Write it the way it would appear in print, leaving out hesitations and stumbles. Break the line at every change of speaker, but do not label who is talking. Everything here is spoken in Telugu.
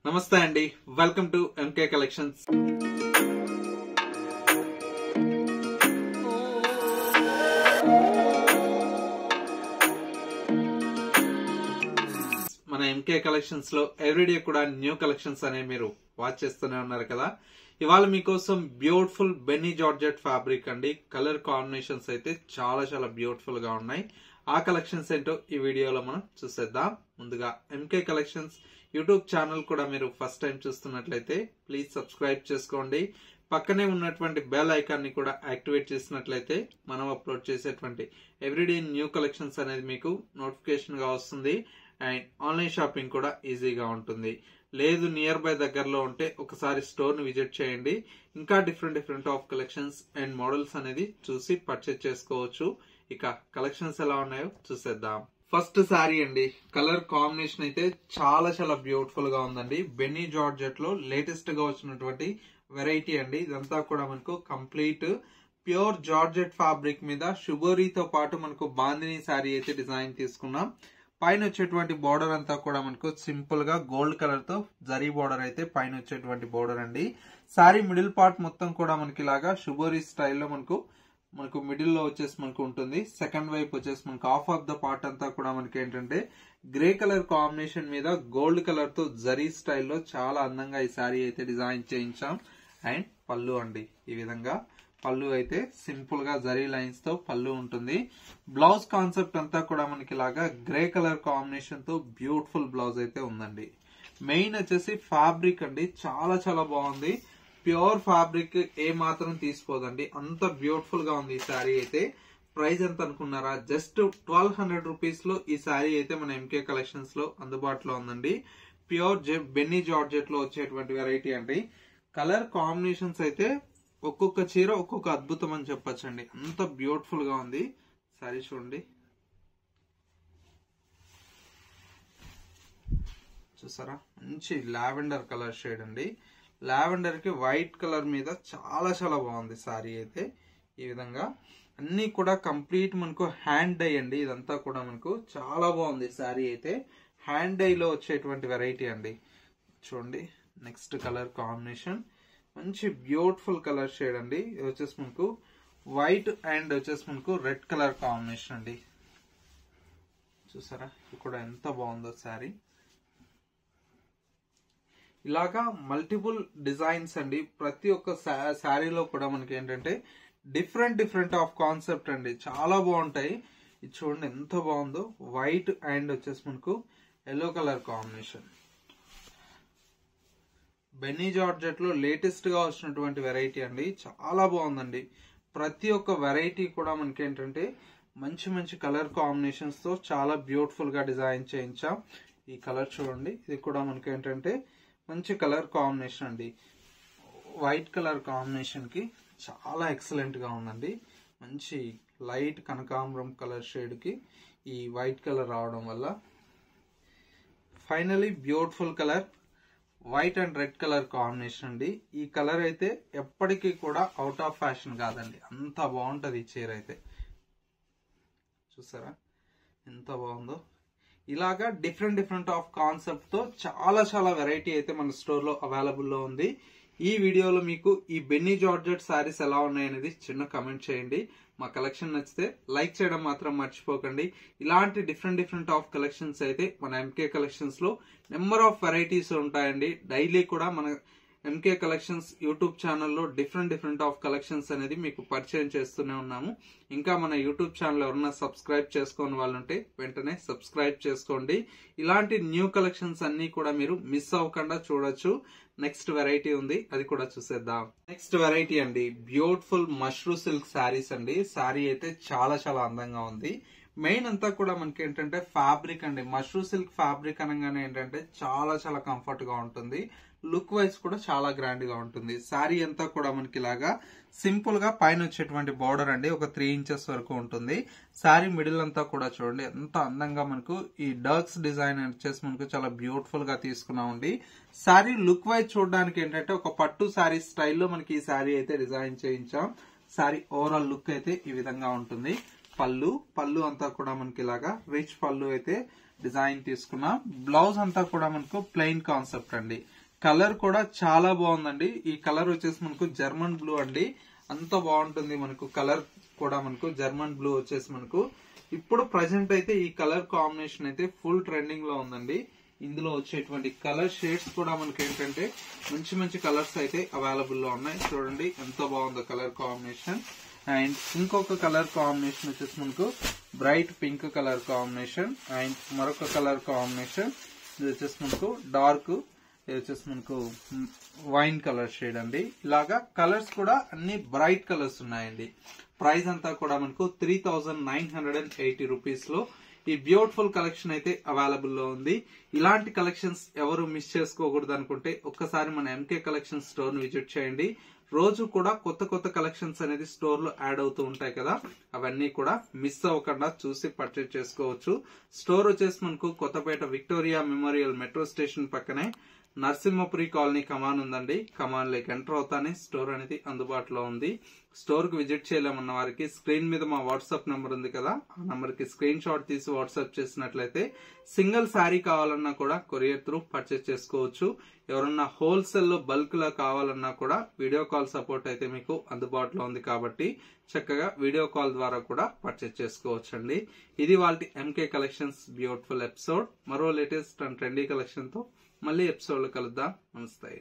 నమస్తే అండి, వెల్కమ్ టు ఎంకే కలెక్షన్స్. మన ఎంకే కలెక్షన్స్ లో ఎవ్రీడే కూడా న్యూ కలెక్షన్స్ అనేవి మీరు వాచ్ చేస్తూనే ఉన్నారు కదా. ఇవాళ మీకోసం బ్యూటిఫుల్ బెన్నీ జార్జెట్ ఫ్యాబ్రిక్ అండి. కలర్ కాంబినేషన్స్ అయితే చాలా చాలా బ్యూటిఫుల్ గా ఉన్నాయి. ఆ కలెక్షన్స్ ఏంటో ఈ వీడియోలో మనం చూసేద్దాం. ముందుగా ఎంకే కలెక్షన్స్ యూట్యూబ్ ఛానల్ కూడా మీరు ఫస్ట్ టైం చూస్తున్నట్లయితే ప్లీజ్ సబ్స్క్రైబ్ చేసుకోండి. పక్కనే ఉన్నటువంటి బెల్ ఐకాన్ ని కూడా యాక్టివేట్ చేసినట్లయితే మనం అప్లోడ్ చేసేటువంటి ఎవ్రీడే న్యూ కలెక్షన్స్ అనేది మీకు నోటిఫికేషన్ గా వస్తుంది. అండ్ ఆన్లైన్ షాపింగ్ కూడా ఈజీగా ఉంటుంది. లేదు నియర్ బై దగ్గరలో ఉంటే ఒకసారి స్టోర్ ని విజిట్ చేయండి. ఇంకా different of collections and models అనేది చూసి పర్చేజ్ చేసుకోవచ్చు. ఇక కలెక్షన్స్ ఎలా ఉన్నాయో చూసేద్దాం. ఫస్ట్ శారీ అండి. కలర్ కాంబినేషన్ అయితే చాలా చాలా బ్యూటిఫుల్ గా ఉందండి. బెన్నీ జార్జెట్ లో లేటెస్ట్ గా వచ్చినటువంటి వెరైటీ అండి. ఇదంతా కూడా మనకు కంప్లీట్ ప్యూర్ జార్జెట్ ఫ్యాబ్రిక్ మీద షుగోరీతో పాటు మనకు బాందిని శారీ అయితే డిజైన్ తీసుకున్నాం. పైన వచ్చేటువంటి బోర్డర్ అంతా కూడా మనకు సింపుల్ గా గోల్డ్ కలర్ తో జరీ బోర్డర్ అయితే పైన వచ్చేటువంటి బోర్డర్ అండి. శారీ మిడిల్ పార్ట్ మొత్తం కూడా మనకి ఇలాగా షుగోరీ స్టైల్లో మనకు మిడిల్ లో వచ్చేసి మనకు ఉంటుంది. సెకండ్ వైపు వచ్చేసి మనకు హాఫ్ ఆఫ్ ద పార్ట్ అంతా కూడా మనకి ఏంటంటే గ్రే కలర్ కాంబినేషన్ మీద గోల్డ్ కలర్ తో జరీ స్టైల్లో చాలా అందంగా ఈ శారీ అయితే డిజైన్ చేయించాం. అండ్ పళ్ళు అండి, ఈ విధంగా పళ్ళు అయితే సింపుల్ గా జరీ లైన్స్ తో పళ్ళు ఉంటుంది. బ్లౌజ్ కాన్సెప్ట్ అంతా కూడా మనకి ఇలాగా గ్రే కలర్ కాంబినేషన్ తో బ్యూటిఫుల్ బ్లౌజ్ అయితే ఉందండి. మెయిన్ వచ్చేసి ఫ్యాబ్రిక్ అండి, చాలా చాలా బాగుంది. ప్యూర్ ఫ్యాబ్రిక్ ఏ మాత్రం తీసుకోదండి, అంత బ్యూటిఫుల్ గా ఉంది ఈ శారీ అయితే. ప్రైస్ ఎంత అనుకున్నారా? జస్ట్ 1200 రూపీస్ లో ఈ శారీ అయితే మన ఎంకే కలెక్షన్స్ లో అందుబాటులో ఉందండి. ప్యూర్ బెన్నీ జార్జెట్ లో వచ్చేటువంటి వెరైటీ అండి. కలర్ కాంబినేషన్స్ అయితే ఒక్కొక్క చీర ఒక్కొక్క అద్భుతం అని చెప్పొచ్చండి. అంత బ్యూటిఫుల్ గా ఉంది శారీ. చూడండి, చూసారా, మంచి లావెండర్ కలర్ షేడ్ అండి. లావెండర్ కి వైట్ కలర్ మీద చాలా చాలా బాగుంది శారీ అయితే. ఈ విధంగా అన్ని కూడా కంప్లీట్ మనకు హ్యాండ్ డై అండి. ఇదంతా కూడా మనకు చాలా బాగుంది శారీ అయితే. హ్యాండ్ డై లో వచ్చేటువంటి వెరైటీ అండి. చూడండి, నెక్స్ట్ కలర్ కాంబినేషన్ మంచి బ్యూటిఫుల్ కలర్ షేడ్ అండి. ఇది వచ్చేసి మనకు వైట్ అండ్ వచ్చేసి మనకు రెడ్ కలర్ కాంబినేషన్ అండి. చూసారా, ఇది కూడా ఎంత బాగుందో శారీ. ఇలాగా మల్టిపుల్ డిజైన్స్ అండి. ప్రతి ఒక్క శారీలో కూడా మనకి ఏంటంటే డిఫరెంట్ ఆఫ్ కాన్సెప్ట్ అండి. చాలా బాగుంటాయి. ఇది చూడండి ఎంత బాగుందో. వైట్ అండ్ వచ్చేసి మనకు ఎల్లో కలర్ కాంబినేషన్. బెన్నీ జార్జెట్ లో లేటెస్ట్ గా వచ్చినటువంటి వెరైటీ అండి. చాలా బాగుందండి. ప్రతి ఒక్క వెరైటీ కూడా మనకి ఏంటంటే మంచి మంచి కలర్ కాంబినేషన్స్ తో చాలా బ్యూటిఫుల్ గా డిజైన్ చేయించాం. ఈ కలర్ చూడండి, ఇది కూడా మనకి ఏంటంటే మంచి కలర్ కాంబినేషన్ అండి. వైట్ కలర్ కాంబినేషన్ కి చాలా ఎక్సలెంట్ గా ఉందండి. మంచి లైట్ కనకాంబరం కలర్ షేడ్ కి ఈ వైట్ కలర్ రావడం వల్ల finally beautiful colour white and red colour combination అండి. ఈ కలర్ అయితే ఎప్పటికీ కూడా అవుట్ ఆఫ్ ఫ్యాషన్ కాదండి. అంత బాగుంటది ఈ చీర అయితే. చూసారా ఎంత బాగుందో. ఇలాగా డిఫరెంట్ ఆఫ్ కాన్సెప్ట్ తో చాలా చాలా వెరైటీ అయితే మన స్టోర్ లో అవైలబుల్ లో ఉంది. ఈ వీడియోలో మీకు ఈ బెన్నీ జార్జెట్ శారీస్ ఎలా ఉన్నాయనేది చిన్న కమెంట్ చేయండి. మా కలెక్షన్ నచ్చితే లైక్ చేయడం మాత్రం మర్చిపోకండి. ఇలాంటి డిఫరెంట్ ఆఫ్ కలెక్షన్స్ అయితే మన ఎంకే కలెక్షన్స్ లో నెంబర్ ఆఫ్ వెరైటీస్ ఉంటాయండి. డైలీ కూడా మన ఎంకే కలెక్షన్స్ యూట్యూబ్ ఛానల్లో డిఫరెంట్ ఆఫ్ కలెక్షన్స్ అనేది మీకు పరిచయం చేస్తూనే ఉన్నాము. ఇంకా మన యూట్యూబ్ ఛానల్ ఎవరన్నా సబ్స్క్రైబ్ చేసుకోని వాళ్ళుంటే వెంటనే సబ్స్క్రైబ్ చేసుకోండి. ఇలాంటి న్యూ కలెక్షన్స్ అన్ని కూడా మీరు మిస్ అవ్వకుండా చూడొచ్చు. నెక్స్ట్ వెరైటీ ఉంది, అది కూడా చూసేద్దాం. నెక్స్ట్ వెరైటీ అండి, బ్యూటిఫుల్ మష్రూ సిల్క్ శారీస్ అండి. శారీ అయితే చాలా చాలా అందంగా ఉంది. మెయిన్ అంతా కూడా మనకి ఏంటంటే ఫ్యాబ్రిక్ అండి. మష్రూ సిల్క్ ఫ్యాబ్రిక్ అనగానే ఏంటంటే చాలా చాలా కంఫర్ట్ గా ఉంటుంది. లుక్ వైజ్ కూడా చాలా గ్రాండ్ గా ఉంటుంది. శారీ అంతా కూడా మనకి ఇలాగా సింపుల్ గా పైన వచ్చేటువంటి బోర్డర్ అండి, ఒక 3 ఇంచెస్ వరకు ఉంటుంది. శారీ మిడిల్ అంతా కూడా చూడండి ఎంత అందంగా మనకు ఈ డర్క్స్ డిజైన్ వచ్చేసి మనకు చాలా బ్యూటిఫుల్ గా తీసుకున్నామండి. శారీ లుక్ వైజ్ చూడడానికి ఏంటంటే ఒక పట్టు శారీ స్టైల్లో మనకి ఈ శారీ అయితే డిజైన్ చేయించాం. శారీ ఓవరాల్ లుక్ అయితే ఈ విధంగా ఉంటుంది. పళ్ళు అంతా కూడా మనకి ఇలాగా రిచ్ పళ్ళు అయితే డిజైన్ తీసుకున్నా. బ్లౌజ్ అంతా కూడా మనకు ప్లెయిన్ కాన్సెప్ట్ అండి. కలర్ కూడా చాలా బాగుందండి. ఈ కలర్ వచ్చేసి మనకు జర్మన్ బ్లూ అండి. అంత బాగుంటుంది మనకు. కలర్ కూడా మనకు జర్మన్ బ్లూ వచ్చేసి మనకు ఇప్పుడు ప్రజెంట్ అయితే ఈ కలర్ కాంబినేషన్ అయితే ఫుల్ ట్రెండింగ్ లో ఉందండి. ఇందులో వచ్చేటువంటి కలర్ షేడ్స్ కూడా మనకి ఏంటంటే మంచి మంచి కలర్స్ అయితే అవైలబుల్ లో ఉన్నాయి. చూడండి ఎంత బాగుందో కలర్ కాంబినేషన్. అండ్ ఇంకొక కలర్ కాంబినేషన్ వచ్చేసి మనకు bright pink colour combination. And మరొక కలర్ కాంబినేషన్ ఇది వచ్చేసి మనకు డార్క్, ఇది వచ్చేసి మనకు వైన్ కలర్ షేడ్ అండి. ఇలాగా కలర్స్ కూడా అన్ని బ్రైట్ కలర్స్ ఉన్నాయండి. ప్రైస్ అంతా కూడా మనకు 3980 రూపీస్ లో ఈ బ్యూటిఫుల్ కలెక్షన్ అయితే అవైలబుల్ లో ఉంది. ఇలాంటి కలెక్షన్స్ ఎవరు మిస్ చేసుకోకూడదు అనుకుంటే ఒక్కసారి మన ఎంకే కలెక్షన్ స్టోర్ ని విజిట్ చేయండి. రోజు కూడా కొత్త కొత్త కలెక్షన్స్ అనేది స్టోర్ లో యాడ్ అవుతూ ఉంటాయి కదా, అవన్నీ కూడా మిస్ అవ్వకుండా చూసి పర్చేజ్ చేసుకోవచ్చు. స్టోర్ వచ్చేసి మనకు Kothapet Victoria memorial metro station పక్కనే నరసింహపురి కాలనీ కమాన్ ఉందండి. కమాన్ లేక్ ఎంటర్ అవుతానే స్టోర్ అనేది అందుబాటులో ఉంది. స్టోర్ కు విజిట్ చేయలేమన్న వారికి స్క్రీన్ మీద మా వాట్సాప్ నంబర్ ఉంది కదా, ఆ నంబర్ కి స్క్రీన్ షాట్ తీసి వాట్సాప్ చేసినట్లయితే సింగిల్ శారీ కావాలన్నా కూడా కొరియర్ త్రూ పర్చేస్ చేసుకోవచ్చు. ఎవరన్నా హోల్సేల్ లో బల్క్ లా కావాలన్నా కూడా వీడియో కాల్ సపోర్ట్ అయితే మీకు అందుబాటులో ఉంది కాబట్టి చక్కగా వీడియో కాల్ ద్వారా కూడా పర్చేస్ చేసుకోవచ్చు అండి. ఇది వాళ్ళ ఎంకే కలెక్షన్స్ బ్యూటిఫుల్ ఎపిసోడ్. మరో లేటెస్ట్ అండ్ ట్రెండీ కలెక్షన్ తో మళ్ళీ ఎపిసోడ్ లో కలుద్దాం. నమస్తే.